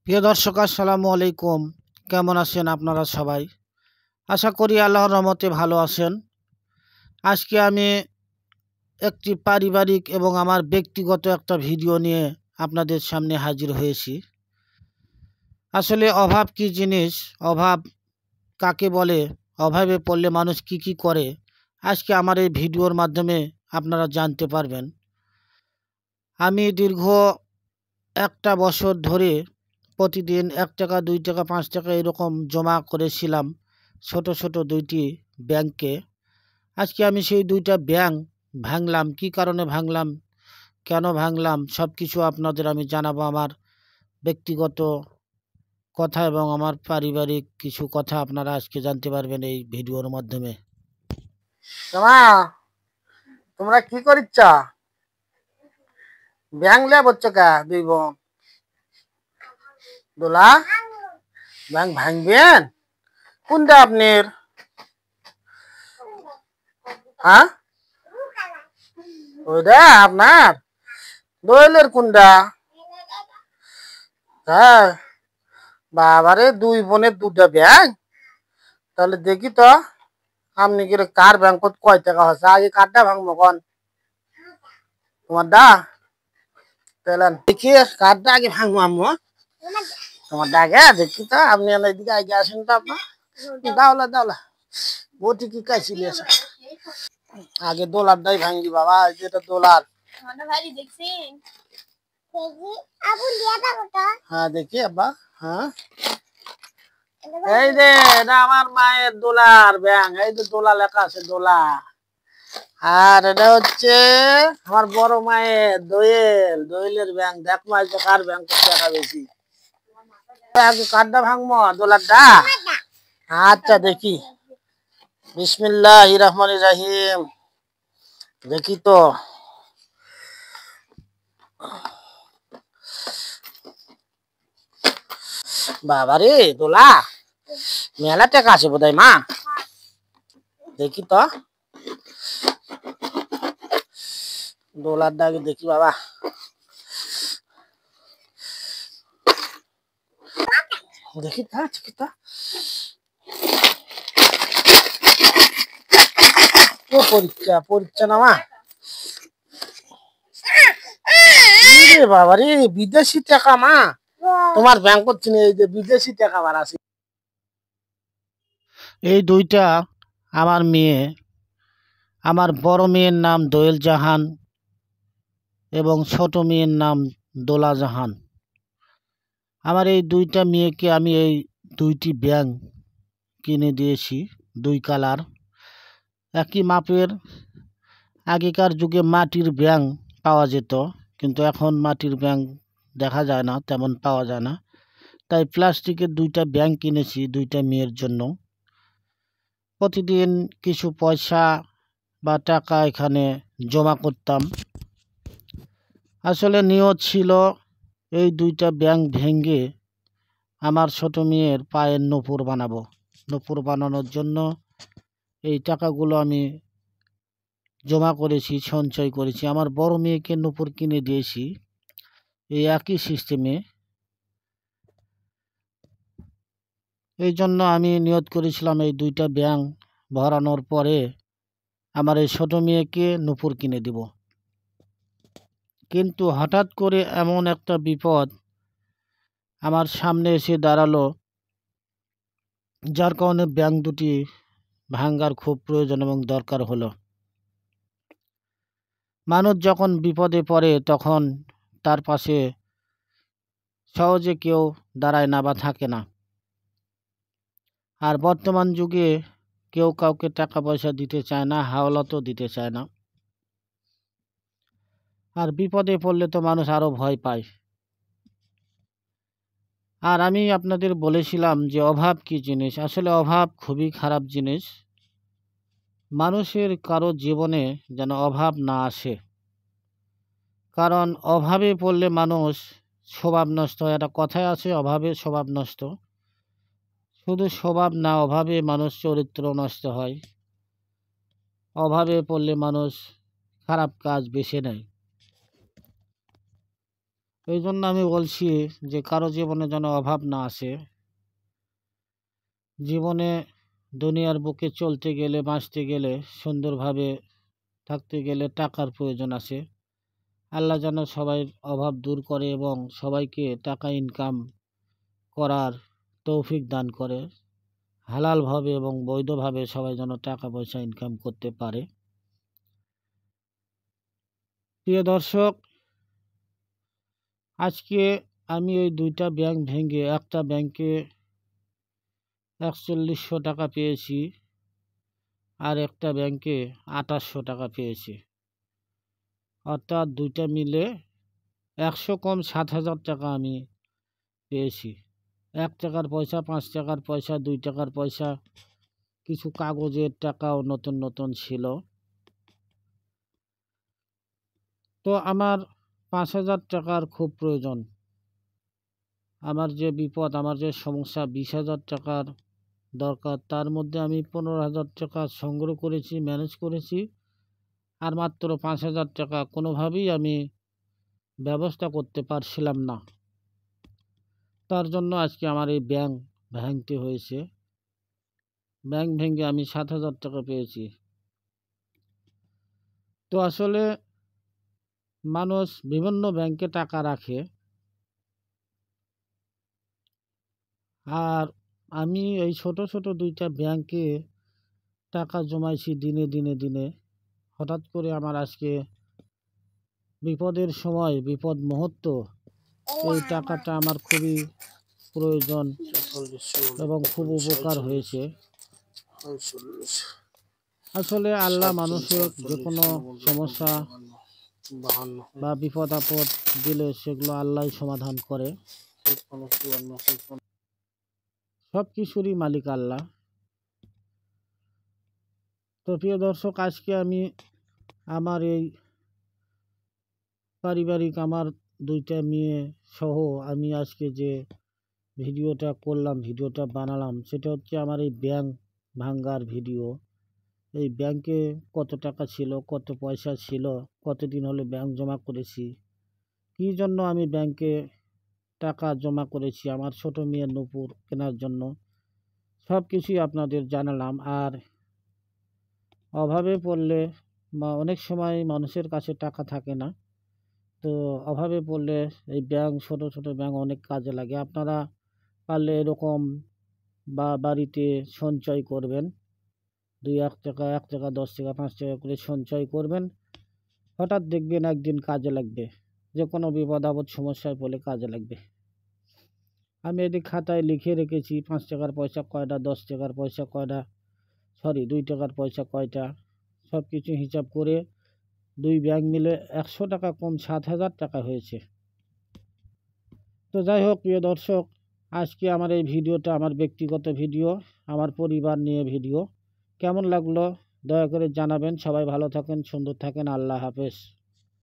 প্রিয় দর্শক, আসসালামু আলাইকুম। কেমন আছেন আপনারা সবাই? আশা করি আল্লাহর রহমতে ভালো আছেন। আজকে আমি একটি পারিবারিক এবং আমার ব্যক্তিগত একটা ভিডিও নিয়ে আপনাদের সামনে হাজির হয়েছি। আসলে অভাব কি জিনিস, অভাব কাকে বলে, অভাবে পড়লে মানুষ কি কি করে, আজকে আমার এই ভিডিওর মাধ্যমে আপনারা জানতে পারবেন। আমি দীর্ঘ একটা বছর ধরে প্রতিদিন 1 টাকা, 2 টাকা, 5 টাকা এরকম জমা করেছিলাম ছোট ছোট 2টি ব্যাংকে। আজকে আমি সেই 2টা ব্যাংক ভাঙলাম। কি কারণে ভাঙলাম, কেন ভাঙলাম, সব কিছু আপনাদের আমি জানাবো। আমার ব্যক্তিগত কথা এবং আমার পারিবারিক কিছু কথা আপনারা আজকে জানতে পারবেন এই ভিডিওর মাধ্যমে। তোমরা কি করিচ্ছ? ব্যাংক লে বলছো কা দুই বোন? দোলা ব্যাংক ভাঙবেন কোনটা আপনার? হ্যাঁ, ওইটা আপনার দোয়েলের কোনটা? হ্যাঁ, বাবারে, দুই বোনের 2টা ব্যাংক। তাহলে দেখি তো আপনি কি কার ব্যাংকত কয় টাকা হচ্ছে। আগে কারটা ভাঙবো কন? তোমার দা তাহলে দেখি কারটা আগে ভাঙবো। আম্মু তোমার আগে দেখি তো। আপনি এদিকে আগে আসেন তো। আপনার দাওলা দাওলা বটি কি কাইছিলি আছে? আগে দোলারটাই ভাঙ্গি বাবা, যেটা দোলার। হ্যাঁ দেখি আব্বা। হ্যাঁ, এই যে এটা আমার মায়ের দোলার ব্যাংক। এই যে দোলা লেখা আছে, দোলা। আর এটা হচ্ছে আমার বড় মায়ের দোয়েলের ব্যাংক। দেখ মাই কার ব্যাংক টাকা বেশি। আগে কার্ডটা ভাঙবো, দোলারটা। আচ্ছা দেখি। বিসমিল্লাহির রহমানির রহিম। দেখি তো। বাবারে, দোলা মেলা টাকা আছে বোধহয় মা। দেখি তো দোলারটা আগে দেখি বাবা। দেখি তা চিকিতা পরীক্ষা পরীক্ষা না মা। বাবারে, বিদেশি টাকা মা। তোমার ব্যাংক হচ্ছে এই যে বিদেশি টাকা বার আছে। এই 2টা আমার মেয়ে। আমার বড় মেয়ের নাম দোয়েল জাহান এবং ছোট মেয়ের নাম দোলা জাহান। আমার এই 2টা মেয়েকে আমি এই 2টি ব্যাংক কিনে দিয়েছি, 2 কালার, একই মাপের। আগেকার যুগে মাটির ব্যাংক পাওয়া যেত, কিন্তু এখন মাটির ব্যাংক দেখা যায় না, তেমন পাওয়া যায় না। তাই প্লাস্টিকের 2টা ব্যাংক কিনেছি 2টা মেয়ের জন্য। প্রতিদিন কিছু পয়সা বা টাকা এখানে জমা করতাম। আসলে নিয়ত ছিল এই 2টা ব্যাংক ভেঙে আমার ছোট মেয়ের পায়ের নূপুর বানাবো। নূপুর বানানোর জন্য এই টাকাগুলো আমি জমা করেছি, সঞ্চয় করেছি। আমার বড় মেয়েকে নূপুর কিনে দিয়েছি এই একই সিস্টেমে। এই জন্য আমি নিয়ত করেছিলাম এই 2টা ব্যাংক ভরানোর পরে আমার এই ছোট মেয়েকে নূপুর কিনে দিব। কিন্তু হঠাৎ করে এমন একটা বিপদ আমার সামনে এসে দাঁড়ালো, যার কারণে ব্যাংক দুটি ভাঙ্গার খুব প্রয়োজন এবং দরকার হলো। মানুষ যখন বিপদে পড়ে তখন তার পাশে সহজে কেউ দাঁড়ায় না বা থাকে না। আর বর্তমান যুগে কেউ কাউকে টাকা পয়সা দিতে চায় না, হাওলাতও দিতে চায় না। আর বিপদে পড়লে তো মানুষ আরও ভয় পায়। আর আমি আপনাদের বলেছিলাম যে অভাব কি জিনিস। আসলে অভাব খুবই খারাপ জিনিস। মানুষের কারো জীবনে যেন অভাব না আসে, কারণ অভাবে পড়লে মানুষ স্বভাব নষ্ট হয়। একটা কথায় আছে, অভাবে স্বভাব নষ্ট। শুধু স্বভাব না, অভাবে মানুষ চরিত্র নষ্ট হয়। অভাবে পড়লে মানুষ খারাপ কাজ বেছে নেয়। এই জন্য আমি বলছি যে কারো জীবনে যেন অভাব না আসে। জীবনে দুনিয়ার বুকে চলতে গেলে, বাঁচতে গেলে, সুন্দরভাবে থাকতে গেলে টাকার প্রয়োজন আছে। আল্লাহ যেন সবাই অভাব দূর করে এবং সবাইকে টাকা ইনকাম করার তৌফিক দান করে। হালালভাবে এবং বৈধভাবে সবাই যেন টাকা পয়সা ইনকাম করতে পারে। প্রিয় দর্শক, আজকে আমি এই দুইটা ব্যাংক ভেঙে একটা ব্যাংকে ৪১০০ টাকা পেয়েছি, আর একটা ব্যাংকে ২৮০০ টাকা পেয়েছি। অর্থাৎ দুইটা মিলে ১০০ কম ৭,০০০ টাকা আমি পেয়েছি। ১ টাকার পয়সা, ৫ টাকার পয়সা, ২ টাকার পয়সা, কিছু কাগজের টাকাও নতুন নতুন ছিল। তো আমার ৫,০০০ টাকার খুব প্রয়োজন। আমার যে বিপদ, আমার যে সমস্যা, ২০,০০০ টাকার দরকার, তার মধ্যে আমি ১৫,০০০ টাকা সংগ্রহ করেছি, ম্যানেজ করেছি। আর মাত্র ৫,০০০ টাকা কোনোভাবেই আমি ব্যবস্থা করতে পারছিলাম না। তার জন্য আজকে আমার এই ব্যাংক ভাঙতে হয়েছে। ব্যাংক ভেঙে আমি ৭,০০০ টাকা পেয়েছি। তো আসলে মানুষ বিভিন্ন ব্যাংকে টাকা রাখে, আর আমি এই ছোট ছোট দুইটা ব্যাংকে টাকা জমাইছি দিনে দিনে দিনে। হঠাৎ করে আমার আজকে বিপদের সময়, বিপদ মুহূর্ত, এই টাকাটা আমার খুবই প্রয়োজন এবং খুব উপকার হয়েছে। আসলে আল্লাহ মানুষের যে কোনো সমস্যা বা বিপদ আপদ দিলে সেগুলো আল্লাহই সমাধান করে। সব কিছুরই মালিক আল্লাহ। তো প্রিয় দর্শক, আজকে আমি আমার এই পারিবারিক, আমার দুইটা মেয়ে সহ আমি আজকে যে ভিডিওটা করলাম, ভিডিওটা বানালাম, সেটা হচ্ছে আমার এই ব্যাংক ভাঙ্গার ভিডিও। এই ব্যাংকে কত টাকা ছিল, কত পয়সা ছিল, কতদিন হলে ব্যাংক জমা করেছি, কী জন্য আমি ব্যাংকে টাকা জমা করেছি আমার ছোট মেয়ের নূপুর কেনার জন্য, সব কিছুই আপনাদের জানালাম। আর অভাবে পড়লে বা অনেক সময় মানুষের কাছে টাকা থাকে না, তো অভাবে পড়লে এই ব্যাংক, ছোট ছোট ব্যাংক অনেক কাজে লাগে। আপনারা পারলে এরকম বা বাড়িতে সঞ্চয় করবেন, ২-১ টাকা, ১ টাকা, ১০ টাকা, ৫ টাকা করে সঞ্চয় করবেন। হঠাৎ দেখবেন একদিন কাজে লাগবে, যে কোনো বিপদ আপদ সমস্যায় পড়লে কাজে লাগবে। আমি এদিকে খাতায় লিখে রেখেছি ৫ টাকার পয়সা কয়টা, ১০ টাকার পয়সা কয়টা, ২ টাকার পয়সা কয়টা, সব কিছু হিসাব করে দুই ব্যাংক মিলে ১০০ টাকা কম ৭,০০০ টাকা হয়েছে। তো যাই হোক প্রিয় দর্শক, আজকে আমার এই ভিডিওটা আমার ব্যক্তিগত ভিডিও, আমার পরিবার নিয়ে ভিডিও। কেমন লাগলো দয়া করে জানাবেন। সবাই ভালো থাকেন, সুন্দর থাকেন। আল্লাহ হাফেজ।